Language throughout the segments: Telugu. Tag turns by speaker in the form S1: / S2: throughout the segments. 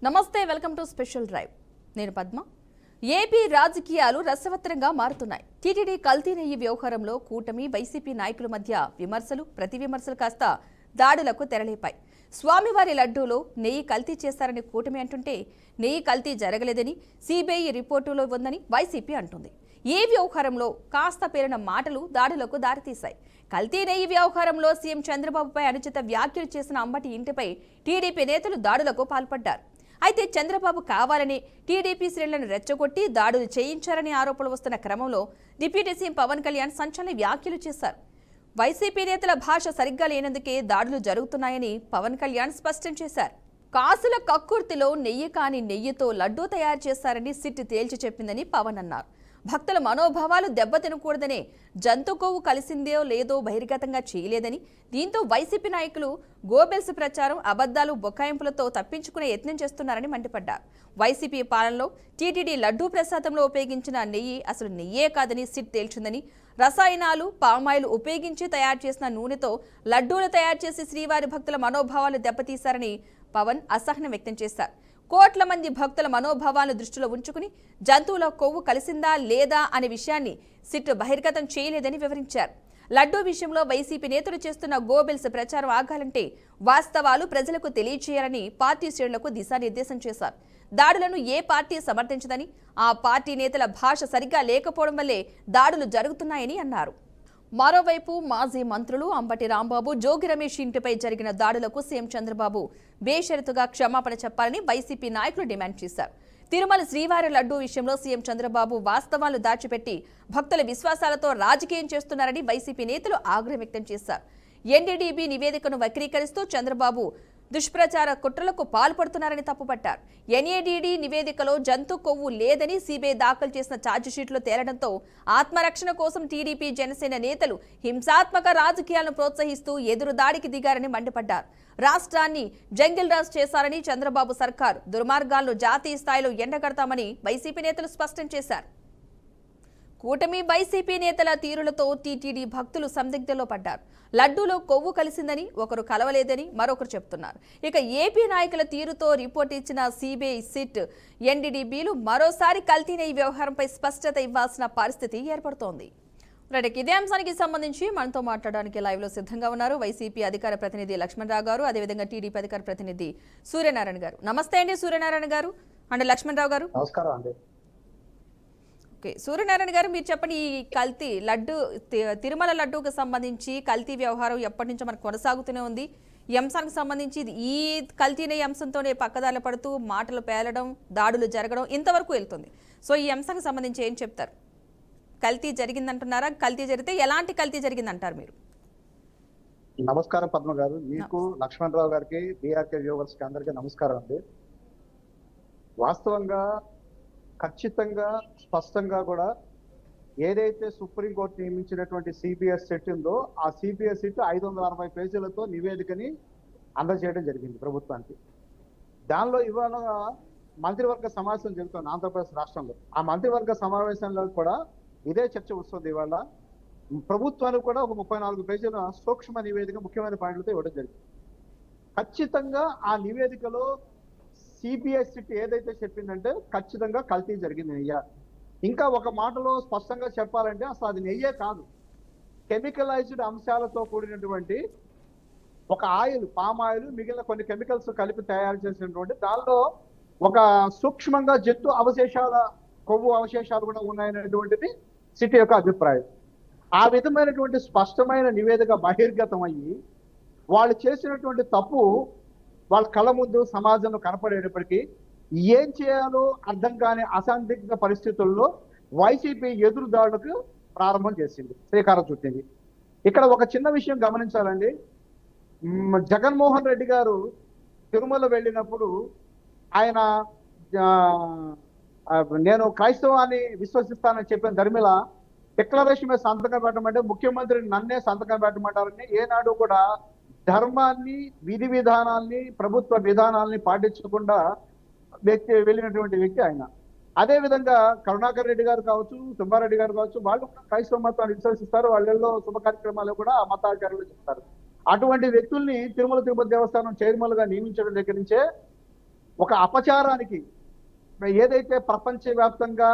S1: నమస్తే, వెల్కమ్ టు స్పెషల్ డ్రైవ్. నేను పద్మ. ఏపీ రాజకీయాలు రసవత్తరంగా మారుతున్నాయి. టీటీడీ కల్తీ నెయ్యి వ్యవహారంలో కూటమి వైసీపీ నాయకుల మధ్య విమర్శలు ప్రతి విమర్శలు కాస్త దాడులకు తెరలేపాయి. స్వామివారి లడ్డూలో నెయ్యి కల్తీ చేశారని కూటమి అంటుంటే, నెయ్యి కల్తీ జరగలేదని సిబిఐ రిపోర్టులో ఉందని వైసీపీ అంటుంది. ఈ వ్యవహారంలో కాస్త పేరిన మాటలు దాడులకు దారితీశాయి. కల్తీ నెయ్యి వ్యవహారంలో సీఎం చంద్రబాబుపై అనుచిత వ్యాఖ్యలు చేసిన అంబటి ఇంటిపై టీడీపీ నేతలు దాడులకు పాల్పడ్డారు. అయితే చంద్రబాబు కావాలని టీడీపీ శ్రేణులను రెచ్చగొట్టి దాడులు చేయించారని ఆరోపణలు వస్తున్న క్రమంలో డిప్యూటీ సీఎం పవన్ కళ్యాణ్ సంచలన వ్యాఖ్యలు చేశారు. వైసీపీ నేతల భాష సరిగ్గా లేనందుకే దాడులు జరుగుతున్నాయని పవన్ కళ్యాణ్ స్పష్టం చేశారు. కాసుల కక్కుర్తిలో నెయ్యి కాని నెయ్యితో లడ్డూ తయారు చేశారని సిట్ తేల్చి చెప్పిందని పవన్ అన్నారు. భక్తుల మనోభావాలు దెబ్బతినకూడదనే జంతు కొవ్వు కలిసిందో లేదో బహిర్గతంగా చేయలేదని, దీంతో వైసీపీ నాయకులు గోబెల్స్ ప్రచారం, అబద్దాలు, బొకాయింపులతో తప్పించుకునే యత్నం చేస్తున్నారని మండిపడ్డారు. వైసీపీ పాలనలో టీటీడీ లడ్డూ ప్రసాదంలో ఉపయోగించిన నెయ్యి అసలు నెయ్యే కాదని సిట్ తేల్చిందని, రసాయనాలు, పామాయిల్ ఉపయోగించి తయారు చేసిన నూనెతో లడ్డూలు తయారు చేసి శ్రీవారి భక్తుల మనోభావాలు దెబ్బతీశారని పవన్ అసహనం వ్యక్తం చేశారు. కోట్ల మంది భక్తుల మనోభావాలను దృష్టిలో ఉంచుకుని జంతువుల కొవ్వు కలిసిందా లేదా అనే విషయాన్ని సిట్ బహిర్గతం చేయలేదని వివరించారు. లడ్డూ విషయంలో వైసీపీ నేతలు చేస్తున్న గోబెల్స్ ప్రచారం ఆగాలంటే వాస్తవాలు ప్రజలకు తెలియచేయాలని పార్టీ శ్రేణులకు దిశానిర్దేశం చేశారు. దాడులను ఏ పార్టీ సమర్థించదని, ఆ పార్టీ నేతల భాష సరిగ్గా లేకపోవడం వల్లే దాడులు జరుగుతున్నాయని అన్నారు. మరోవైపు మాజీ మంత్రులు అంబటి రాంబాబు, జోగి రమేష్ ఇంటిపై జరిగిన దాడులకు సీఎం చంద్రబాబు బేషరతుగా క్షమాపణ చెప్పాలని వైసీపీ నాయకులు డిమాండ్ చేశారు. తిరుమల శ్రీవారి లడ్డూ విషయంలో సీఎం చంద్రబాబు వాస్తవాలు దాచిపెట్టి భక్తుల విశ్వాసాలతో రాజకీయం చేస్తున్నారని వైసీపీ నేతలు ఆగ్రహం వ్యక్తం చేశారు. ఎన్డీడీబీ నివేదికను వక్రీకరిస్తూ చంద్రబాబు దుష్ప్రచార కుట్రలకు పాల్పడుతున్నారని తప్పుపట్టారు. ఎన్ఏడీడీ నివేదికలో జంతు కొవ్వు లేదని సిబిఐ దాఖలు చేసిన ఛార్జిషీట్లో తేలడంతో ఆత్మరక్షణ కోసం టీడీపీ, జనసేన నేతలు హింసాత్మక రాజకీయాలను ప్రోత్సహిస్తూ ఎదురుదాడికి దిగారని మండిపడ్డారు. రాష్ట్రాన్ని జంగిల్ రాజ్ చేశారని, చంద్రబాబు సర్కార్ దుర్మార్గాలను జాతీయ స్థాయిలో ఎండగడతామని వైసీపీ నేతలు స్పష్టం చేశారు. కూటమి వైసీపీ నేతల తీరులతో టీటీడీ భక్తులు సందిగ్ధంలో పడ్డారు. లడ్డూలో కొవ్వు కలిసిందని ఒకరు కలవలేదని మరొకరు చెప్తున్నారు. ఇక ఏపీ నాయకుల తీరుతో రిపోర్ట్ ఇచ్చిన సిబిఐ, సిట్, ఎన్డీడీబీలు మరోసారి కల్తీ నెయ్యి వ్యవహారంపై స్పష్టత ఇవ్వాల్సిన పరిస్థితి ఏర్పడుతోంది. ఇదే అంశానికి సంబంధించి మనతో మాట్లాడడానికి లైవ్ లో సిద్ధంగా ఉన్నారు వైసీపీ అధికార ప్రతినిధి లక్ష్మణరావు గారు, అదేవిధంగా టీడీపీ అధికార ప్రతినిధి సూర్యనారాయణ గారు. నమస్తే అండి సూర్యనారాయణ గారు అండ్ లక్ష్మణరావు గారు.
S2: నమస్కారం అండి.
S1: ఓకే, సూర్యనారాయణ గారు మీరు చెప్పండి, ఈ కల్తీ లడ్డు, తిరుమల లడ్డూకి సంబంధించి కల్తీ వ్యవహారం ఎప్పటి నుంచో మనకు కొనసాగుతూనే ఉంది. ఈ అంశానికి సంబంధించి ఈ కల్తీనే అంశంతోనే పక్కదారులు పడుతూ మాటలు పేలడం, దాడులు జరగడం ఇంతవరకు వెళ్తుంది. సో ఈ అంశానికి సంబంధించి ఏం చెప్తారు? కల్తీ జరిగిందంటున్నారా? కల్తీ జరిగితే ఎలాంటి కల్తీ జరిగిందంటారు మీరు?
S2: నమస్కారం పద్మ గారు, మీకు, లక్ష్మణరావు గారికి, బీఆర్కే వ్యూవర్స్ కి అందరికీ నమస్కారం అండి. వాస్తవంగా ఖచ్చితంగా స్పష్టంగా కూడా ఏదైతే సుప్రీంకోర్టు నియమించినటువంటి సిబిఎస్ సెట్ ఉందో ఆ సిబిఎస్ సెట్ 560 పేజీలతో నివేదికని అందజేయడం జరిగింది ప్రభుత్వానికి. దానిలో ఇవాళ మంత్రివర్గ సమావేశం జరుగుతుంది ఆంధ్రప్రదేశ్ రాష్ట్రంలో. ఆ మంత్రివర్గ సమావేశంలో కూడా ఇదే చర్చ వస్తుంది. ఇవాళ ప్రభుత్వానికి కూడా ఒక 34 పేజీల సూక్ష్మ నివేదిక ముఖ్యమైన పాయింట్లతో ఇవ్వడం జరిగింది. ఖచ్చితంగా ఆ నివేదికలో సిబిఎస్ ఏదైతే చెప్పిందంటే ఖచ్చితంగా కల్తీ జరిగింది నెయ్య. ఇంకా ఒక మాటలో స్పష్టంగా చెప్పాలంటే అసలు అది నెయ్యే కాదు, కెమికలైజ్డ్ అంశాలతో కూడినటువంటి ఒక ఆయిల్, పామ్ ఆయిల్, మిగిలిన కొన్ని కెమికల్స్ కలిపి తయారు చేసినటువంటి దానిలో ఒక సూక్ష్మంగా జంతు అవశేషాల, కొవ్వు అవశేషాలు కూడా ఉన్నాయనేటువంటిది సిటీ యొక్క అభిప్రాయం. ఆ విధమైనటువంటి స్పష్టమైన నివేదిక బహిర్గతం అయ్యి వాళ్ళు చేసినటువంటి తప్పు వాళ్ళ కళ్ళ ముందు సమాజంలో కనపడేటప్పటికీ ఏం చేయాలో అర్థం కాని అసందిగ్ధ పరిస్థితుల్లో వైసీపీ ఎదురుదాడులకు ప్రారంభం చేసింది, శ్రీకారం చుట్టింది. ఇక్కడ ఒక చిన్న విషయం గమనించాలండి. జగన్మోహన్ రెడ్డి గారు తిరుమల వెళ్ళినప్పుడు ఆయన నేను క్రైస్తవాన్ని విశ్వసిస్తానని చెప్పిన ధర్మిల డిక్లరేషన్ మీద సంతకం పెట్టమంటే ముఖ్యమంత్రిని నన్నే సంతకం పెట్టమంటారని ఏనాడు కూడా ధర్మాన్ని, విధి విధానాల్ని, ప్రభుత్వ విధానాల్ని పాటించకుండా వెళ్ళినటువంటి వ్యక్తి ఆయన. అదే విధంగా కరుణాకర్ రెడ్డి గారు కావచ్చు, సుబ్బారెడ్డి గారు కావచ్చు, వాళ్ళు కూడా క్రైస్తవ మతాన్ని విశ్వసిస్తారు. వాళ్ళల్లో శుభ కార్యక్రమాలు కూడా ఆ మతాచార్యులు చెప్తారు. అటువంటి వ్యక్తుల్ని తిరుమల తిరుపతి దేవస్థానం చైర్మన్ గా నియమించడం దగ్గర నుంచే ఒక అపచారానికి ఏదైతే ప్రపంచవ్యాప్తంగా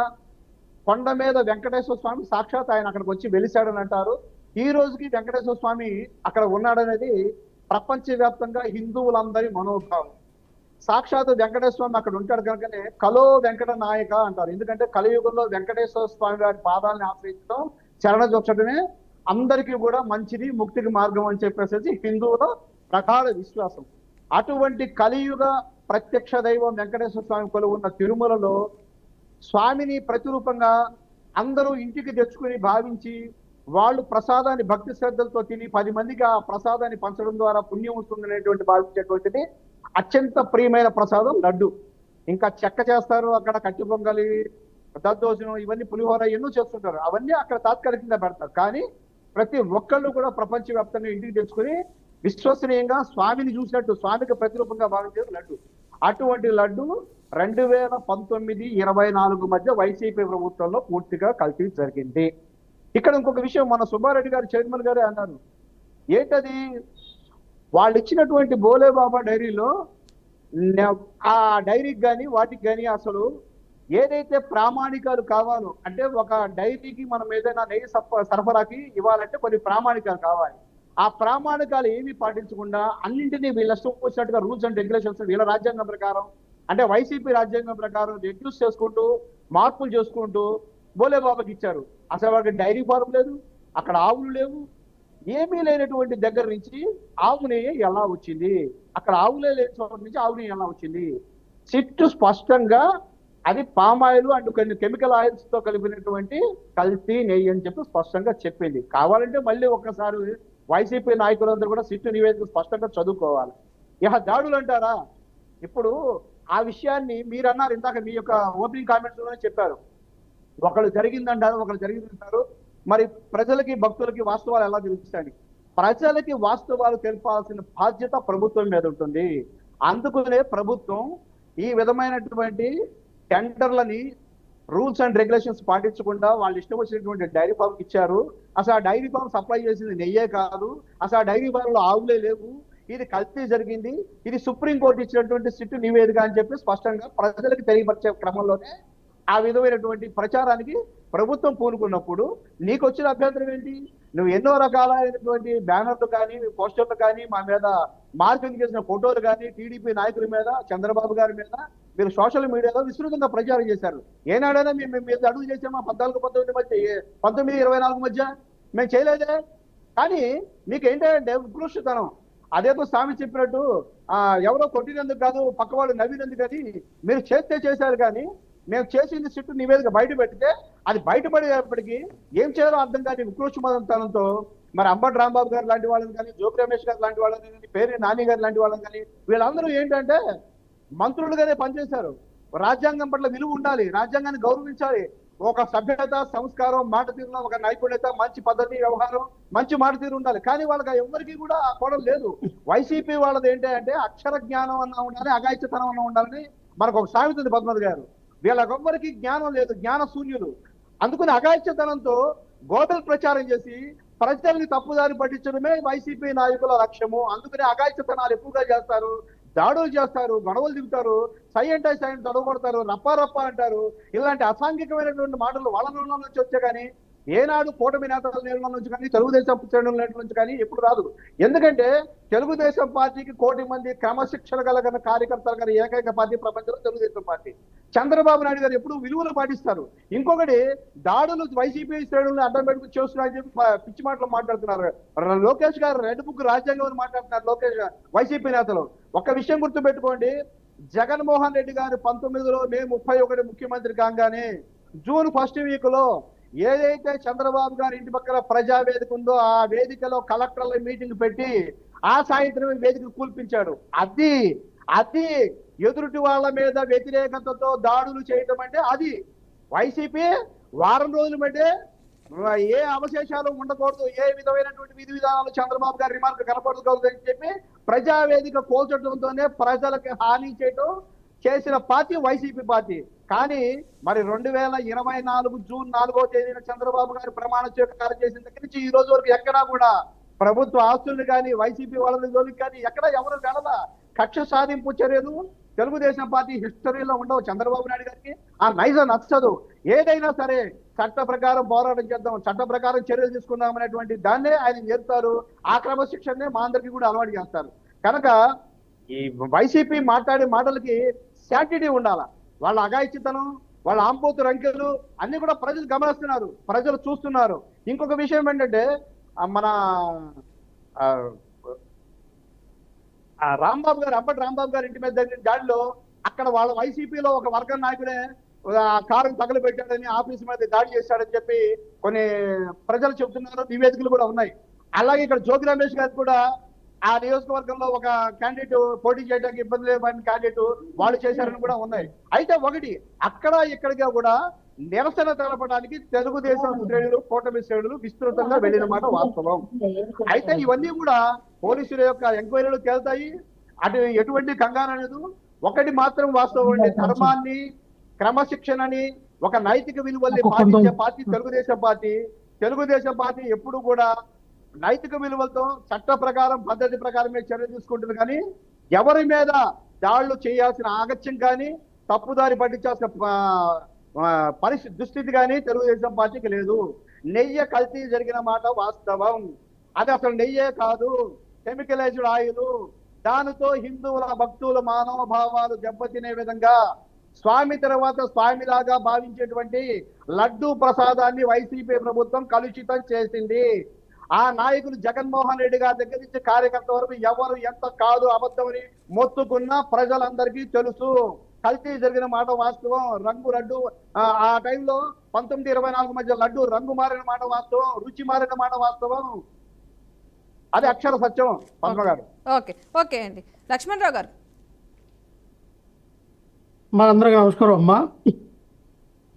S2: కొండ మీద వెంకటేశ్వర స్వామి సాక్షాత్ ఆయన అక్కడికి వచ్చి వెలిశాడని అంటారు. ఈ రోజుకి వెంకటేశ్వర స్వామి అక్కడ ఉన్నాడనేది ప్రపంచవ్యాప్తంగా హిందువులందరి మనోభావం. సాక్షాత్ వెంకటేశ్వర స్వామి అక్కడ ఉంటాడు కనుకనే కలో వెంకట నాయక అంటారు. ఎందుకంటే కలియుగంలో వెంకటేశ్వర స్వామి వారి పాదాలను ఆశ్రయించడం, చరణ జొచ్చడమే అందరికీ కూడా మంచిది, ముక్తికి మార్గం అని చెప్పేసి హిందువుల ప్రగాఢ విశ్వాసం. అటువంటి కలియుగ ప్రత్యక్ష దైవం వెంకటేశ్వర స్వామి కొలువు ఉన్న తిరుమలలో స్వామిని ప్రతిరూపంగా అందరూ ఇంటికి తెచ్చుకుని భావించి వాళ్ళు ప్రసాదాన్ని భక్తి శ్రద్ధలతో తిని 10 మందికి ఆ ప్రసాదాన్ని పంచడం ద్వారా పుణ్యం వస్తుందనేటువంటి భావించేటువంటిది అత్యంత ప్రియమైన ప్రసాదం లడ్డు. ఇంకా చెక్క చేస్తారు, అక్కడ కట్టి పొంగలి, దద్దోజనం, ఇవన్నీ పులిహోర ఎన్నో చేస్తుంటారు. అవన్నీ అక్కడ తాత్కాలికంగా పెడతారు. కానీ ప్రతి ఒక్కళ్ళు కూడా ప్రపంచవ్యాప్తంగా ఇంటికి తెచ్చుకుని విశ్వసనీయంగా స్వామిని చూసినట్టు స్వామికి ప్రతిరూపంగా భావించేది లడ్డు. అటువంటి లడ్డు 2019-24 మధ్య వైసీపీ ప్రభుత్వంలో పూర్తిగా కల్తీ జరిగింది. ఇక్కడ ఇంకొక విషయం మన సుబ్బారెడ్డి గారు చైర్మన్ గారే అన్నారు. ఏంటది? వాళ్ళు ఇచ్చినటువంటి బోలే బాబా డైరీలో ఆ డైరీకి కానీ వాటికి కానీ అసలు ఏదైతే ప్రామాణికాలు కావాలో, అంటే ఒక డైరీకి మనం ఏదైనా నెయ్యి సరఫరాకి ఇవ్వాలంటే కొన్ని ప్రామాణికాలు కావాలి. ఆ ప్రామాణికాలు ఏమీ పాటించకుండా అన్నింటినీ వీళ్ళ ఇష్టం వచ్చినట్టుగా రూల్స్ అండ్ రెగ్యులేషన్స్ వీళ్ళ రాజ్యాంగం ప్రకారం, అంటే వైసీపీ రాజ్యాంగం ప్రకారం రెడ్యూస్ చేసుకుంటూ మార్పులు చేసుకుంటూ బోలే బాబాకి ఇచ్చారు. అసలు వాళ్ళకి డైరీ ఫారం లేదు, అక్కడ ఆవులు లేవు, ఏమీ లేనటువంటి దగ్గర నుంచి ఆవు నెయ్యి ఎలా వచ్చింది, అక్కడ ఆవులే లేని చోట నుంచి ఆవు నెయ్యి ఎలా వచ్చింది? సిట్టు స్పష్టంగా అది పామాయిల్ అండ్ కొన్ని కెమికల్ ఆయిల్స్ తో కలిపినటువంటి కల్తీ నెయ్యి అని చెప్పి స్పష్టంగా చెప్పింది. కావాలంటే మళ్ళీ ఒక్కసారి వైసీపీ నాయకులందరూ కూడా సిట్టు నివేదిక స్పష్టంగా చదువుకోవాలి. ఇక దాడులు అంటారా? ఇప్పుడు ఆ విషయాన్ని మీరు అన్నారు ఇందాక మీ యొక్క ఓపెనింగ్ కామెంట్స్ లోనే చెప్పారు. ఒకళ్ళు జరిగిందంటారు, ఒకళ్ళు జరిగిందంటారు. మరి ప్రజలకి భక్తులకి వాస్తవాలు ఎలా తెలుస్తాయి? ప్రజలకి వాస్తవాలు తెలపాల్సిన బాధ్యత ప్రభుత్వం మీద ఉంటుంది. అందుకనే ప్రభుత్వం ఈ విధమైనటువంటి టెండర్లని రూల్స్ అండ్ రెగ్యులేషన్స్ పాటించకుండా వాళ్ళు ఇష్టం వచ్చినటువంటి డైరీ ఫామ్ ఇచ్చారు. అసలు ఆ డైరీ ఫామ్ సప్లై చేసింది నెయ్యే కాదు, అసలు ఆ డైరీ ఫామ్లో ఆవులే లేవు, ఇది కల్తీ జరిగింది, ఇది సుప్రీంకోర్టు ఇచ్చినటువంటి సిట్టు నివేదిక అని చెప్పి స్పష్టంగా ప్రజలకు తెలియపరిచే క్రమంలోనే ఆ విధమైనటువంటి ప్రచారానికి ప్రభుత్వం పూనుకున్నప్పుడు నీకు వచ్చిన అభ్యంతరం ఏంటి? నువ్వు ఎన్నో రకాలైనటువంటి బ్యానర్లు కానీ పోస్టర్లు కానీ మా మీద మార్కింగ్ చేసిన ఫోటోలు కానీ టీడీపీ నాయకుల మీద, చంద్రబాబు గారి మీద మీరు సోషల్ మీడియాలో విస్తృతంగా ప్రచారం చేశారు. ఏనాడైనా మేము మీద అడుగు చేసామా? 14-19 మధ్య, 19-24 మధ్య మేము చేయలేదే. కానీ మీకు ఏంటంటే ఉత్కృష్టతనం. అదేదో స్వామి చెప్పినట్టు ఎవరో కొట్టినందుకు కాదు, పక్క వాళ్ళు నవ్వినందుకు అది మీరు చేస్తే చేశారు. కానీ మేము చేసింది సిట్టు నివేదిక బయట పెడితే అది బయటపడేటప్పటికీ ఏం చేయాలో అర్థం కాని ఉత్కృష్టతనంతో మరి అంబటి రాంబాబు గారు లాంటి వాళ్ళని కానీ, జోగి రమేష్ గారు లాంటి వాళ్ళని కానీ, పేరు నాని గారు లాంటి వాళ్ళని కానీ వీళ్ళందరూ ఏంటంటే మంత్రులుగానే పనిచేశారు. రాజ్యాంగం పట్ల విలువ ఉండాలి, రాజ్యాంగాన్ని గౌరవించాలి, ఒక సభ్యత, సంస్కారం, మాట తీరులో ఒక నైపుణ్యత, మంచి పద్ధతి, వ్యవహారం, మంచి మాట తీరు ఉండాలి. కానీ వాళ్ళకి ఎవరికి కూడా ఆ కోణం లేదు. వైసీపీ వాళ్ళది ఏంటంటే అక్షర జ్ఞానం అన్నా ఉండాలి, అగాయిత్యతనం అన్నా ఉండాలని మనకు ఒక సామెత ఉంది పద్మనాభ గారు. వీళ్ళకెవ్వరికి జ్ఞానం లేదు, జ్ఞాన శూన్యులు. అందుకని అగాయిత్యతనంతో గోబెల్ ప్రచారం చేసి ప్రజల్ని తప్పుదారి పట్టించడమే వైసీపీ నాయకుల లక్ష్యము. అందుకని అగాయిత్యతనాలు ఎక్కువగా చేస్తారు, దాడులు చేస్తారు, గొడవలు దిగుతారు, సై అంటే సై తొడగొడతారు, రప్ప అంటారు. ఇలాంటి అసాంఘికమైనటువంటి మాటలు వాళ్ళ నోళ్ళ నుంచి వచ్చే కానీ ఏనాడు కూటమి నేతల నిర్ణయం నుంచి కానీ, తెలుగుదేశం శ్రేణుల నుంచి కానీ ఎప్పుడు రాదు. ఎందుకంటే తెలుగుదేశం పార్టీకి 1 కోటి మంది క్రమశిక్షణ కలిగిన కార్యకర్తలు గారి ఏకైక పార్టీ ప్రపంచంలో తెలుగుదేశం పార్టీ. చంద్రబాబు నాయుడు గారు ఎప్పుడు విలువలు పాటిస్తారు. ఇంకొకటి దాడులు వైసీపీ శ్రేణులను అడ్డం పెట్టుకుని చేస్తున్నారని చెప్పి పిచ్చి మాటలు మాట్లాడుతున్నారు. లోకేష్ గారు రెడ్ బుక్ రాజ్యాంగం మాట్లాడుతున్నారు లోకేష్ వైసీపీ నేతలు. ఒక్క విషయం గుర్తు పెట్టుకోండి, జగన్మోహన్ రెడ్డి గారు 19లో మే 31 ముఖ్యమంత్రి కాగానే జూన్ 1st వీక్ లో ఏదైతే చంద్రబాబు గారి ఇంటి పక్కన ప్రజా వేదిక ఉందో ఆ వేదికలో కలెక్టర్ల మీటింగ్ పెట్టి ఆ సాయంత్రం వేదిక కూల్పించాడు. అది ఎదురుటి వాళ్ళ మీద వ్యతిరేకతతో దాడులు చేయటం అంటే అది వైసీపీ వారం రోజులు బట్టే ఏ అవశేషాలు ఉండకూడదు, ఏ విధమైనటువంటి విధి విధానాలు చంద్రబాబు గారి రిమార్క్ కనపడకూడదు అని చెప్పి ప్రజావేదిక కోల్చడంతోనే ప్రజలకు హాని చేయడం చేసిన పార్టీ వైసీపీ పార్టీ. కానీ మరి 2024 జూన్ 4వ తేదీన చంద్రబాబు గారు ప్రమాణ స్వీకారం చేసిన దగ్గర నుంచి ఈ రోజు వరకు ఎక్కడా కూడా ప్రభుత్వ ఆస్తులు కానీ వైసీపీ వాళ్ళ జోలికి కానీ ఎక్కడ ఎవరు వెళ్ళదా. కక్ష సాధింపు చర్యలు తెలుగుదేశం పార్టీ హిస్టరీలో ఉండవు చంద్రబాబు నాయుడు గారికి. ఆ నైజం నచ్చదు. ఏదైనా సరే చట్ట ప్రకారం పోరాటం చేద్దాం, చట్ట ప్రకారం చర్యలు తీసుకుందాం అనేటువంటి దాన్నే ఆయన చేస్తారు. ఆ క్రమశిక్షణనే మా అందరికీ కూడా అలవాటు చేస్తారు. కనుక ఈ వైసీపీ మాట్లాడే మాటలకి శాంటిటీ ఉండాల. వాళ్ళ అఘాయిత్యతనం, వాళ్ళ ఆంపోతు రంకెలు అన్ని కూడా ప్రజలు గమనిస్తున్నారు, ప్రజలు చూస్తున్నారు. ఇంకొక విషయం ఏంటంటే మన రాంబాబు గారు, అంబటి రాంబాబు గారు ఇంటి మీద జరిగిన దాడిలో అక్కడ వాళ్ళ వైసీపీలో ఒక వర్గం నాయకుడే కారును తగలబెట్టాడని, ఆఫీస్ మీద దాడి చేశాడని చెప్పి కొన్ని ప్రజలు చెబుతున్నారు, నివేదికలు కూడా ఉన్నాయి. అలాగే ఇక్కడ జోగి రమేష్ గారు కూడా ఆ నియోజకవర్గంలో ఒక క్యాండిడేట్ పోటీ చేయడానికి ఇబ్బంది లేని క్యాండిడేట్ వాళ్ళు చేశారని కూడా ఉన్నాయి. అయితే ఒకటి అక్కడ ఇక్కడిగా కూడా నిరసన తెలపడానికి తెలుగుదేశం శ్రేణులు, కూటమి శ్రేణులు విస్తృతంగా వెళ్ళిన మాట వాస్తవం. అయితే ఇవన్నీ కూడా పోలీసుల యొక్క ఎంక్వైరీలు తేలుతాయి. అటు ఎటువంటి కంగారు అనేది. ఒకటి మాత్రం వాస్తవం అండి, ధర్మాన్ని, క్రమశిక్షణని, ఒక నైతిక విలువల్ని పాటించే party Telugu Desam party. Telugu Desam party ఎప్పుడు కూడా నైతిక విలువలతో చట్ట ప్రకారం, పద్ధతి ప్రకారమే చర్యలు తీసుకుంటుంది. కానీ ఎవరి మీద దాడులు చేయాల్సిన ఆగత్యం కానీ, తప్పుదారి పట్టించాల్సిన పరిస్థితి, దుస్థితి కానీ తెలుగుదేశం పార్టీకి లేదు. నెయ్యి కల్తీ జరిగిన మాట వాస్తవం. అది అసలు నెయ్యే కాదు, కెమికలైజ్డ్ ఆయిల్. దానితో హిందువుల, భక్తుల మానవభావాలు దెబ్బతినే విధంగా స్వామి తర్వాత స్వామిలాగా భావించేటువంటి లడ్డూ ప్రసాదాన్ని వైసీపీ ప్రభుత్వం కలుషితం చేసింది. ఆ నాయకులు జగన్మోహన్ రెడ్డి గారి దగ్గర నుంచి కార్యకర్త వరకు ఎవరు ఎంత కాదు అబద్ధమని మొత్తుకున్న ప్రజలందరికీ తెలుసు. కల్తీ జరిగిన మాట వాస్తవం. రంగు లడ్డు ఆ టైంలో 1924 మధ్య లడ్డు రంగు మారిన మాట వాస్తవం, రుచి మారిన మాట వాస్తవం. అది అక్షర సత్యం. పద్మ గారు.
S1: ఓకే ఓకే అండి. లక్ష్మణరావు గారు.
S3: మనందరికీ నమస్కారం అమ్మా.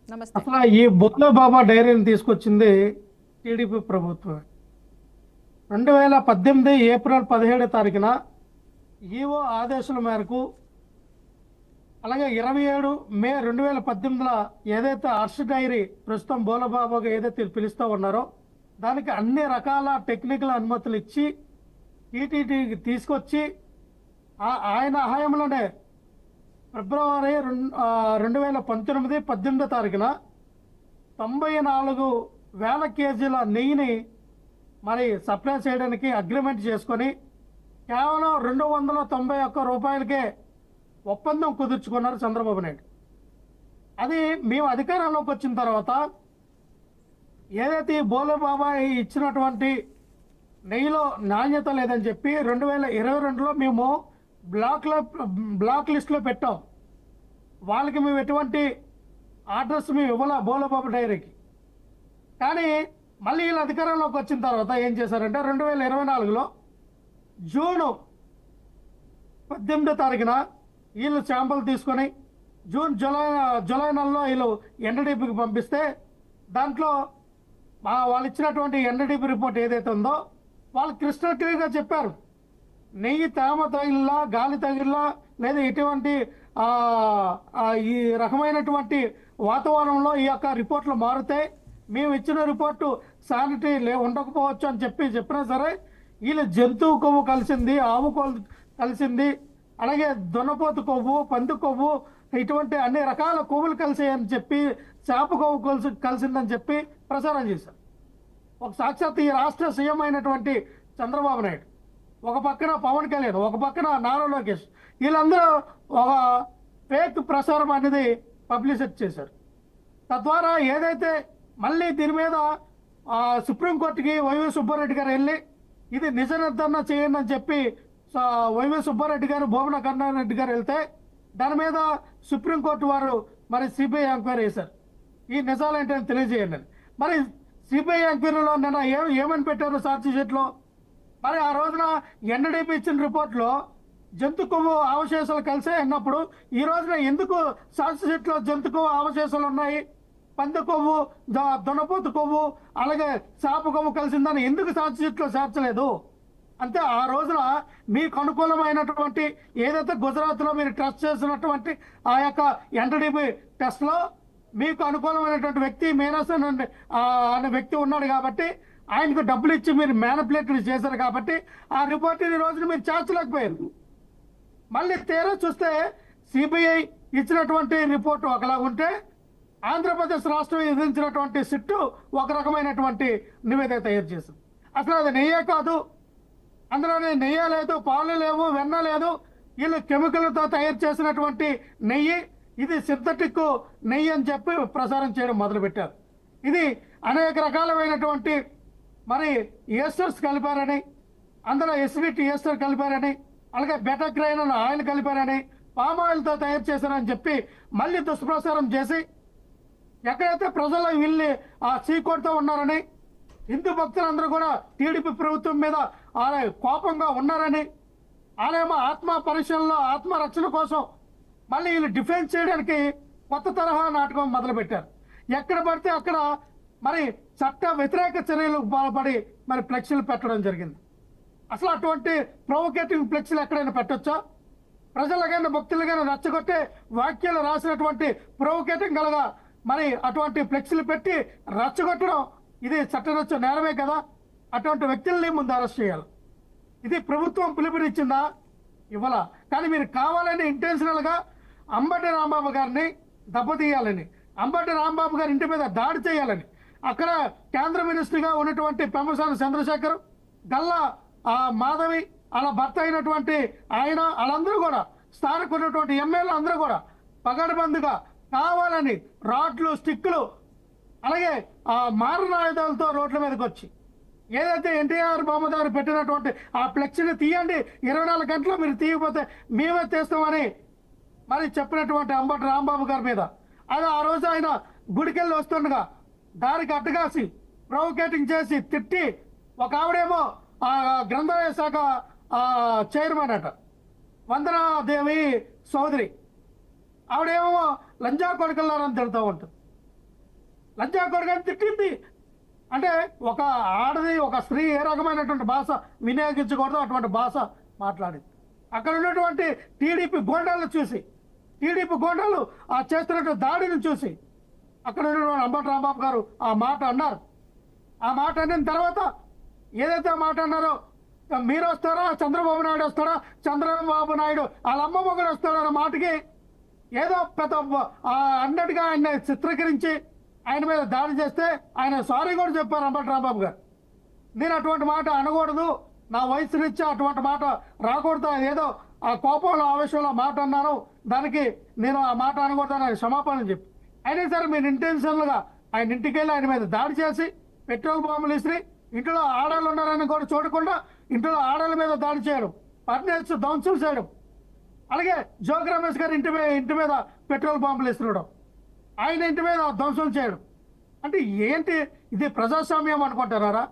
S1: నమస్తే.
S3: అసలు ఈ బుద్ధ బాబా డైరీని తీసుకొచ్చింది టీడీపీ ప్రభుత్వం. 2018 ఏప్రిల్ 17 తారీఖున ఈఓ ఆదేశాల మేరకు, అలాగే 27 మే 2018 ఏదైతే హర్ష డైరీ ప్రస్తుతం బోలబాబాగా ఏదైతే పిలుస్తూ ఉన్నారో దానికి అన్ని రకాల టెక్నికల్ అనుమతులు ఇచ్చి టీటీడీకి తీసుకొచ్చి ఆయన హయాంలోనే ఫిబ్రవరి 2019 18 తారీఖున 94,000 కేజీల నెయ్యిని మరి సప్లై చేయడానికి అగ్రిమెంట్ చేసుకొని కేవలం 291 రూపాయలకే ఒప్పందం కుదుర్చుకున్నారు చంద్రబాబు నాయుడు. అది మేము అధికారంలోకి వచ్చిన తర్వాత ఏదైతే బోలేబాబా ఇచ్చినటువంటి నెయ్యిలో నాణ్యత లేదని చెప్పి 2022లో మేము బ్లాక్ లిస్ట్లో పెట్టాం. వాళ్ళకి మేము ఎటువంటి ఆర్డర్స్ మేము ఇవ్వాల బోలేబాబా డైరీకి. కానీ మళ్ళీ వీళ్ళు అధికారంలోకి వచ్చిన తర్వాత ఏం చేశారంటే 2024లో జూన్ 18 తారీఖున వీళ్ళు శాంపుల్ తీసుకొని జూలై నెలలో వీళ్ళు ఎన్డీడీపీకి పంపిస్తే దాంట్లో వాళ్ళు ఇచ్చినటువంటి ఎన్డీడీపీ రిపోర్ట్ ఏదైతే ఉందో వాళ్ళు క్రిస్టల్ క్లియర్గా చెప్పారు. నెయ్యి తేమ తగిలిలా, గాలి తగిలిలా, లేదా ఎటువంటి ఈ రకమైనటువంటి వాతావరణంలో ఈ యొక్క రిపోర్ట్లు మారితే మేము ఇచ్చిన రిపోర్టు శానిటీ ఉండకపోవచ్చు అని చెప్పినా సరే వీళ్ళు జంతువు కొవ్వు కలిసింది, ఆవు కొవ్వు కలిసింది, అలాగే దున్నపోతు కొవ్వు, పంది కొవ్వు, ఇటువంటి అన్ని రకాల కొవ్వులు కలిసాయని చెప్పి, చేప కొవ్వు కలిసిందని చెప్పి ప్రచారం చేశారు. ఒక సాక్షాత్ ఈ రాష్ట్ర సీఎం అయినటువంటి చంద్రబాబు నాయుడు, ఒక పక్కన పవన్ కళ్యాణ్, ఒక పక్కన నారా లోకేష్, వీళ్ళందరూ ఒక ఫేక్ ప్రచారం అనేది పబ్లిసిటీ చేశారు. తద్వారా ఏదైతే మళ్ళీ దీని మీద సుప్రీంకోర్టుకి వైవి సుబ్బారెడ్డి గారు వెళ్ళి ఇది నిజ నిర్ధారణ చేయండి అని చెప్పి వైవి సుబ్బారెడ్డి గారు, భూమన కరుణారెడ్డి గారు వెళ్తే దాని మీద సుప్రీంకోర్టు వారు మరి సిబిఐ ఎంక్వైరీ చేశారు. ఈ నిజాలు ఏంటని తెలియజేయండి. మరి సిబిఐ ఎంక్వైరీలో నిన్న ఏమని పెట్టారు సాక్షి షీట్లో? మరి ఆ రోజున ఎన్డీడీపీ ఇచ్చిన రిపోర్ట్లో జంతు కొవ్వు అవశేషాలు కలిసే అన్నప్పుడు ఈ రోజున ఎందుకు సాక్షి షీట్లో జంతు కొవ్వు అవశేషాలు ఉన్నాయి? పంది కొవ్వు, దున్నపోతు కొవ్వు, అలాగే చేప కొవ్వు కలిసిందని ఎందుకు సాక్షి షీట్లో చేర్చలేదు? అంటే ఆ రోజున మీకు అనుకూలమైనటువంటి ఏదైతే గుజరాత్లో మీరు టెస్ట్ చేసినటువంటి ఆ యొక్క ఎన్డీడీపీ టెస్ట్లో మీకు అనుకూలమైనటువంటి వ్యక్తి మీనాసన్ అనే వ్యక్తి ఉన్నాడు కాబట్టి ఆయనకు డబ్బులు ఇచ్చి మీరు మ్యానిపులేటరీ చేశారు కాబట్టి ఆ రిపోర్ట్ ఈ రోజున మీరు చేర్చలేకపోయారు. మళ్ళీ తీరా చూస్తే సిబిఐ ఇచ్చినటువంటి రిపోర్టు ఒకలా ఉంటే ఆంధ్రప్రదేశ్ రాష్ట్రం విధించినటువంటి సిట్టు ఒక రకమైనటువంటి నివేదిక తయారు చేసింది. అసలు అది నెయ్యే కాదు, అందులోనే నెయ్యి లేదు, పాలు లేవు, వెన్న లేదు, వీళ్ళు కెమికల్తో తయారు చేసినటువంటి నెయ్యి, ఇది సింథటిక్ నెయ్యి అని చెప్పి ప్రసారం చేయడం మొదలుపెట్టారు. ఇది అనేక రకాలమైనటువంటి మరి ఈస్టర్స్ కలిపారని, అందులో ఎసిడిటీ ఈస్టర్ కలిపారని, అలాగే బెటాక్రైన్ ఆయిల్ కలిపారని, పామ్ ఆయిల్తో తయారు చేశారని చెప్పి మళ్ళీ దుష్ప్రచారం చేసి ఎక్కడైతే ప్రజలు వీళ్ళు ఆ చీకోటితో ఉన్నారని, హిందూ భక్తులందరూ కూడా టీడీపీ ప్రభుత్వం మీద కోపంగా ఉన్నారని, వాళ్ళేమో ఆత్మ పరిశీలనలో ఆత్మరక్షణ కోసం మళ్ళీ వీళ్ళు డిఫెన్స్ చేయడానికి కొత్త తరహా నాటకం మొదలుపెట్టారు. ఎక్కడ పడితే అక్కడ మరి చట్ట వ్యతిరేక చర్యలకు పాల్పడి మరి ఫ్లెక్సీలు పెట్టడం జరిగింది. అసలు అటువంటి ప్రొవోకేటివ్ ఫ్లెక్సీలు ఎక్కడైనా పెట్టొచ్చా? ప్రజలకైనా భక్తులుగానే రెచ్చగొట్టే వాక్యాలు రాసినటువంటి ప్రొవోకేటింగ్ కలగా మరి అటువంటి ఫ్లెక్సీలు పెట్టి రెచ్చగొట్టడం ఇది చట్టరచ్చ నేరమే కదా. అటువంటి వ్యక్తుల్ని ముందు అరెస్ట్ చేయాలి. ఇది ప్రభుత్వం పిలుపునిచ్చిందా? ఇవ్వాల. కానీ మీరు కావాలని ఇంటెన్షనల్గా అంబటి రాంబాబు గారిని దెబ్బతీయాలని, అంబటి రాంబాబు గారి ఇంటి మీద దాడి చేయాలని, అక్కడ కేంద్ర మినిస్టర్గా ఉన్నటువంటి పెమ్మసాని చంద్రశేఖర్, గల్లా మాధవి, అలా భర్త అయినటువంటి ఆయన, వాళ్ళందరూ కూడా స్థానిక ఉన్నటువంటి ఎమ్మెల్యేలు అందరూ కూడా పగడబందుగా కావాలని రాడ్లు, స్టిక్కులు, అలాగే మారణాయుధాలతో రోడ్ల మీదకి వచ్చి ఏదైతే ఎన్టీఆర్ బొమ్మదారు పెట్టినటువంటి ఆ ఫ్లెక్సీని తీయండి, 24 గంటలు మీరు తీయకపోతే మేమే తీస్తామని మరి చెప్పినటువంటి అంబటి రాంబాబు గారి మీద అది ఆ రోజు ఆయన గుడికెళ్ళి వస్తుండగా దారికి అడ్డగాసి ప్రొవోకేటింగ్ చేసి తిట్టి, ఒక ఆవిడేమో గ్రంథాలయ శాఖ చైర్మన్ అట వందనాదేవి సోదరి, ఆవిడేమో లంజా కొడుకులారని తిడుతూ ఉంటుంది. లంజా కొడుకని తిట్టింది అంటే ఒక ఆడది, ఒక స్త్రీ ఏ రకమైనటువంటి భాష వినియోగించకూడదు అటువంటి భాష మాట్లాడింది. అక్కడ ఉన్నటువంటి టీడీపీ గోండాలను చూసి, టీడీపీ గోండాలు చేస్తున్నటువంటి దాడిని చూసి అక్కడ ఉన్నటువంటి అంబటి రాంబాబు గారు ఆ మాట అన్నారు. ఆ మాట అన్న తర్వాత ఏదైతే మాట అన్నారో, మీరు వస్తారా, చంద్రబాబు నాయుడు వస్తాడా, చంద్రబాబు నాయుడు వాళ్ళ అమ్మమ్మ కూడా వస్తాడా అన్న మాటకి ఏదో పెద్ద అన్నట్టుగా ఆయన చిత్రీకరించి ఆయన మీద దాడి చేస్తే ఆయన సారీ కూడా చెప్పారు అంబటి రాంబాబు గారు. నేను అటువంటి మాట అనకూడదు, నా వయసు రీత్యా అటువంటి మాట రాకూడదు, ఏదో ఆ కోపంలో ఆవేశంలో మాట అన్నాను, దానికి నేను ఆ మాట అనకూడదు అని క్షమాపణ చెప్పి, అయినా సరే మీరు ఇంటెన్షనల్గా ఆయన ఇంటికి వెళ్ళి ఆయన మీద దాడి చేసి పెట్రోల్ బాంబులు ఇసి ఇంట్లో ఆడవాళ్ళు ఉన్నారని కూడా చూడకుండా ఇంట్లో ఆడవాళ్ళ మీద దాడి చేయడం, ఫర్నిచర్ ధ్వంసం చేయడం, అలాగే జోగి రమేష్ గారి ఇంటి మీద పెట్రోల్ బాంబులు ఇస్తున్నాడు, ఆయన ఇంటి మీద ధ్వంసం చేయడం. అంటే ఏంటి ఇది? ప్రజాస్వామ్యం అనుకుంటున్నారా?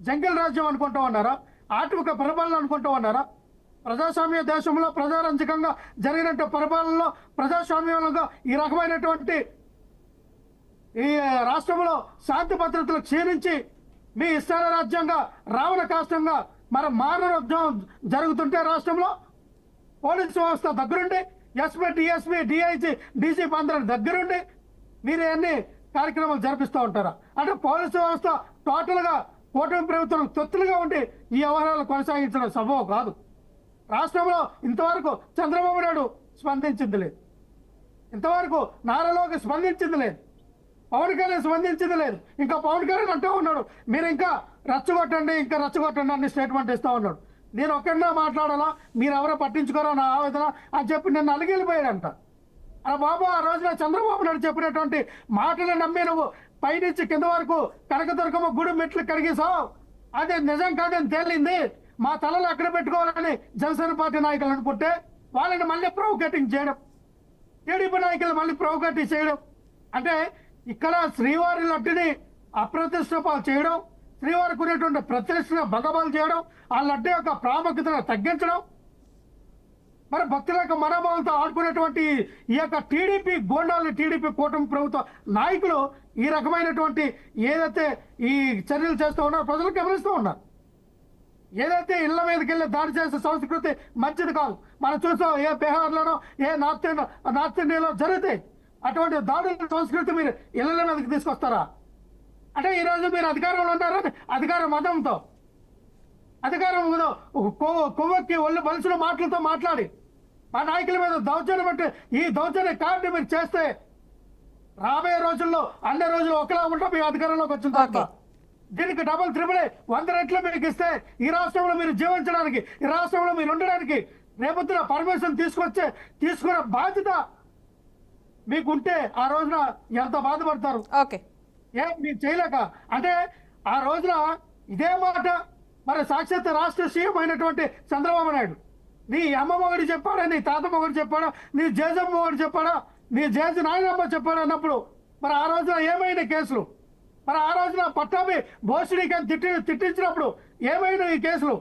S3: జంగల్ రాజ్యం అనుకుంటూ ఉన్నారా? ఆటవిక పరిపాలన అనుకుంటూ ఉన్నారా? ప్రజాస్వామ్య దేశంలో ప్రజారంజకంగా జరిగినట్టు పరిపాలనలో ప్రజాస్వామ్యంగా ఈ రకమైనటువంటి ఈ రాష్ట్రంలో శాంతి భద్రతలు క్షీణించి మీ ఇష్టాల రాజ్యంగా రావణ కాష్టంగా మరి మారణోద్యమం జరుగుతుంటే రాష్ట్రంలో పోలీసు వ్యవస్థ దగ్గరుండి, ఎస్పీ, డిఎస్పీ, డిఐజీ, డీజీపీ అందరి దగ్గరుండి మీరు అన్ని కార్యక్రమాలు జరిపిస్తూ ఉంటారా? అంటే పోలీసు వ్యవస్థ టోటల్గా కూటమి ప్రభుత్వం తొత్తులుగా ఉండి ఈ వ్యవహారాలు కొనసాగించడం సంభవం కాదు. రాష్ట్రంలో ఇంతవరకు చంద్రబాబు నాయుడు స్పందించింది లేదు, ఇంతవరకు నారా లోకేష్ స్పందించింది లేదు, పవన్ కళ్యాణ్ స్పందించింది లేదు. ఇంకా పవన్ కళ్యాణ్ అంటూ ఉన్నాడు మీరు ఇంకా రెచ్చగొట్టండి, ఇంకా రెచ్చగొట్టండి అని స్టేట్మెంట్ ఇస్తూ ఉన్నాడు. నేను ఒక్కడినా మాట్లాడాలా, మీరు ఎవరో పట్టించుకోరా నా ఆవేదన అని చెప్పి నిన్ను అలిగిలిపోయాడంట. అలా బాబు ఆ రోజున చంద్రబాబు నాయుడు చెప్పినటువంటి మాటలు నమ్మి నువ్వు పైనుంచి కింద వరకు కనకదుర్గమ్మ గుడి మెట్లు కడిగేసావు, అదే నిజం కాదని తేలింది. మా తలలు అక్కడ పెట్టుకోవాలని జనసేన పార్టీ నాయకులు అనుకుంటే వాళ్ళని మళ్ళీ ప్రొవోకేటింగ్ చేయడం, టీడీపీ నాయకులు మళ్ళీ ప్రొవోకేటింగ్ చేయడం, అంటే ఇక్కడ శ్రీవారి లడ్డుని అప్రతిష్ట పాలు చేయడం, శ్రీవారికి ఉన్నటువంటి ప్రతిష్టను భగబాలు చేయడం, ఆ లడ్డు యొక్క ప్రాముఖ్యతను తగ్గించడం, మరి భక్తుల యొక్క మనోభావంతో ఆడుకునేటువంటి ఈ యొక్క టీడీపీ గోండాలు, టీడీపీ కూటమి ప్రభుత్వ నాయకులు ఈ రకమైనటువంటి ఏదైతే ఈ చర్యలు చేస్తూ ఉన్నారో ప్రజలు గమనిస్తూ ఉన్నారు. ఏదైతే ఇళ్ల మీదకి వెళ్ళి దాడి చేసే సంస్కృతి మంచిది కాదు. మనం చూసాం ఏ బీహార్లోనో ఏ నార్త్ ఇండియాలో జరుగుతాయి అటువంటి దాడుల సంస్కృతి మీరు ఇళ్ల మీదకి తీసుకొస్తారా? అంటే ఈరోజు మీరు అధికారంలో ఉంటారని అధికార మతంతో, అధికారం కొవ్వొక్కి ఒళ్ళు బలిసిన మాటలతో మాట్లాడి ఆ నాయకుల మీద దౌర్జన్యం అంటే ఈ దౌర్జన్య కార్డు మీరు చేస్తే రాబోయే రోజుల్లో అన్ని రోజులు ఒకలా ఉంటాం మీ అధికారంలోకి వచ్చిన తర్వాత.
S1: Okay.
S3: దీనికి డబుల్ త్రిబుల్ 100 రెట్లు మీకు ఇస్తే ఈ రాష్ట్రంలో మీరు జీవించడానికి, ఈ రాష్ట్రంలో మీరు ఉండడానికి రేపొద్దున పర్మిషన్ తీసుకునే బాధ్యత మీకుంటే ఆ రోజున ఎంత బాధపడతారు.
S1: ఓకే,
S3: మీరు చేయలేక అంటే ఆ రోజున ఇదే మాట మరి సాక్షాత్ రాష్ట్ర సీఎం అయినటువంటి చంద్రబాబు నాయుడు నీ అమ్మ మొగడు చెప్పాడా, నీ తాత మొగడు చెప్పాడా, నీ జేజమ్మ మొగడు చెప్పాడా, నీ జేజు నాయనమ్మ చెప్పాడు అన్నప్పుడు మరి ఆ రోజున ఏమైనా కేసులు, మరి ఆ రోజున పట్టాభి భోషుడికని తిట్టించినప్పుడు ఏమైనా ఈ కేసులు,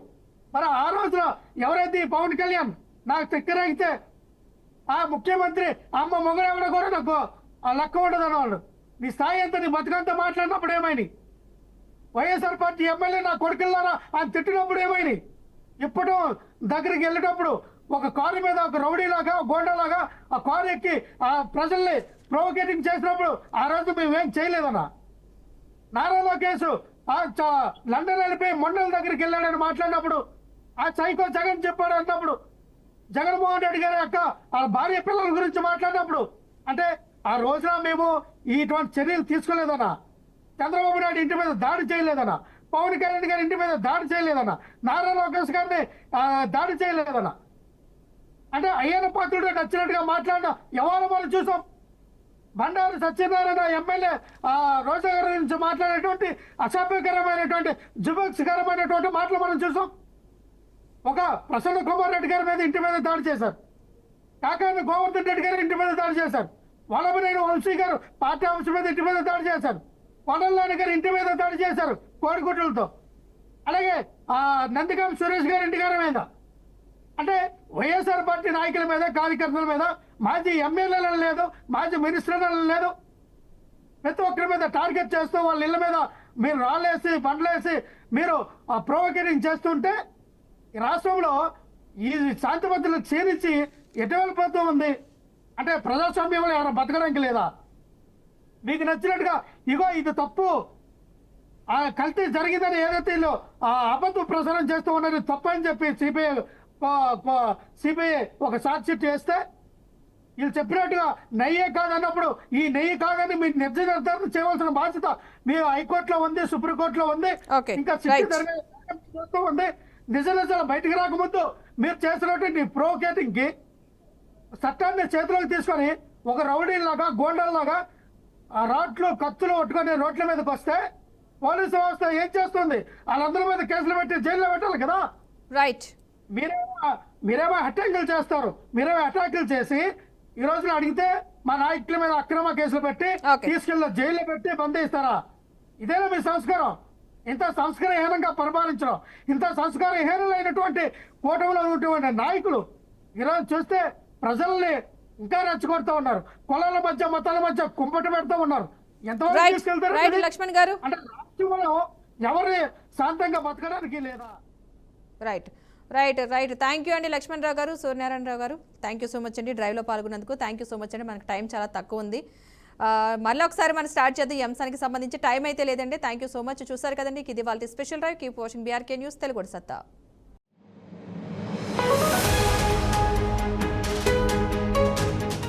S3: మరి ఆ రోజున ఎవరైతే ఈ పవన్ కళ్యాణ్ నాకు తిక్కరైతే ఆ ముఖ్యమంత్రి అమ్మ మొగడెవడ కూడా నాకు ఆ లెక్క ఉండదు అన్నవాడు. నీ స్థాయి ఎంత, నీ బతుకంతా మాట్లాడినప్పుడు ఏమైంది? వైఎస్ఆర్ పార్టీ ఎమ్మెల్యే నా కొడుకులారా అని తిట్టినప్పుడు ఏమైంది? ఇప్పుడు దగ్గరికి వెళ్ళేటప్పుడు ఒక కారు మీద ఒక రౌడీలాగా గోండాలాగా ఆ కారు ఎక్కి ఆ ప్రజల్ని ప్రొవోకేటింగ్ చేసినప్పుడు ఆ రోజు మేమేం చేయలేదన్నా. నారా లోకేష్ లండన్ వెళ్ళిపోయి మండల దగ్గరికి వెళ్ళాడని మాట్లాడినప్పుడు ఆ సైకో జగన్ చెప్పాడు అన్నప్పుడు, జగన్మోహన్ రెడ్డి గారి యొక్క ఆ భార్య పిల్లల గురించి మాట్లాడినప్పుడు అంటే ఆ రోజున మేము ఇటువంటి చర్యలు తీసుకోలేదన్నా. చంద్రబాబు నాయుడు ఇంటి మీద దాడి చేయలేదన్నా, పవన్ కళ్యాణ్ గారి ఇంటి మీద దాడి చేయలేదన్నా, నారా లోకేష్ గారిని దాడి చేయలేదన్నా. అంటే అయ్యన్న పాత్రుడు నచ్చినట్టుగా మాట్లాడిన ఎవరు మనం చూసాం. బండారు సత్యనారాయణ ఎమ్మెల్యే రోజా గారి నుంచి మాట్లాడేటువంటి అసభ్యకరమైనటువంటి జుభత్సకరమైనటువంటి మాటలు మనం చూసాం. ఒక ప్రసన్న కుమార్ రెడ్డి గారి మీద ఇంటి మీద దాడి చేశారు, కాకాని గోవర్ధన్ రెడ్డి గారి ఇంటి మీద దాడి చేశారు, వల్లభనేని వంశీ గారు పార్టీ ఆఫీస్ మీద ఇంటి మీద దాడి చేశారు, కొండలనాని గారి ఇంటి మీద దాడి చేశారు కోడిగుడ్లతో, అలాగే నందిగాం సురేష్ గారి ఇంటి గారి మీద. అంటే వైఎస్ఆర్ పార్టీ నాయకుల మీద కార్యకర్తల మీద మాజీ ఎమ్మెల్యేలను లేదు, మాజీ మినిస్టర్లను లేదు, ప్రతి ఒక్కరి మీద టార్గెట్ చేస్తూ వాళ్ళ ఇళ్ళ మీద మీరు రాళ్ళేసి బండ్లేసి మీరు ప్రొవోకేటింగ్ చేస్తుంటే ఈ రాష్ట్రంలో ఈ శాంతి భద్రతలు క్షీణించి ఎటువంటి పోతూ ఉంది. అంటే ప్రజాస్వామ్యంలో ఎవరైనా బతకడానికి లేదా? మీకు నచ్చినట్టుగా ఇగో ఇది తప్పు, ఆ కల్తీ జరిగిందని ఏదైతే వీళ్ళు అబద్ధం ప్రచారం చేస్తూ ఉన్నది తప్పు అని చెప్పి సిబిఐ ఒక ఛార్జ్ షీట్ వేస్తే వీళ్ళు చెప్పినట్టుగా నెయ్యే కాదన్నప్పుడు ఈ నెయ్యి కాదని మీరు నిర్ధారణ చేయవలసిన బాధ్యత మీ హైకోర్టులో ఉంది, సుప్రీంకోర్టులో ఉంది, ఇంకా శిక్ష ఉంది. నిజాలు బయటకు రాకముందు మీరు చేసినటువంటి ప్రొవోకేటింగ్ కి చట్టాన్ని చేతిలోకి తీసుకొని ఒక రౌడీలాగా గోండాల్లాగా ఆ రాట్లు కత్తులు పట్టుకొని రోడ్ల మీదకి వస్తే పోలీసు వ్యవస్థ ఏం చేస్తుంది? వాళ్ళందరి మీద కేసులు పెట్టి జైల్లో పెట్టాలి కదా.
S1: రైట్.
S3: మీరేమో అటాకులు చేస్తారు, మీరేమో అటాకులు చేసి ఈ రోజున అడిగితే మా నాయకుల మీద అక్రమ కేసులు పెట్టి తీసుకెళ్ళి జైల్లో పెట్టి బంధిస్తారా? ఇదేనా మీ సంస్కారం? ఇంత సంస్కారహీనంగా పరిపాలించడం, ఇంత సంస్కారహీనులైనటువంటి కూటమిలో ఉన్నటువంటి నాయకులు ఈరోజు చూస్తే ప్రజల్ని ఇంకా రెచ్చగొడుతూ ఉన్నారు, కులాల మధ్య మతాల మధ్య కుంపటి పెడతా ఉన్నారు. ఎంతవరకు తీసుకెళ్తారు?
S1: లక్ష్మణ్ గారు
S3: అంటే రాష్ట్రంలో ఎవరి శాంతంగా బతకడానికి లేదా?
S1: Right right right thank you అండి లక్ష్మణ్ రావు గారు, సూర్యనారాయణరావు గారు, థ్యాంక్ యూ సో మచ్ అండి డ్రైవ్లో పాల్గొన్నందుకు. థ్యాంక్ యూ సో మచ్ అండి. మనకు టైం చాలా తక్కువ ఉంది, మళ్ళీ ఒకసారి మనం స్టార్ట్ చేద్దాం. ఈ అంశానికి సంబంధించి టైం అయితే లేదండి. Thank you so much. చూసారు కదండి, ఇది వాళ్ళ special drive. Keep watching BRK news Telugu సత్తా.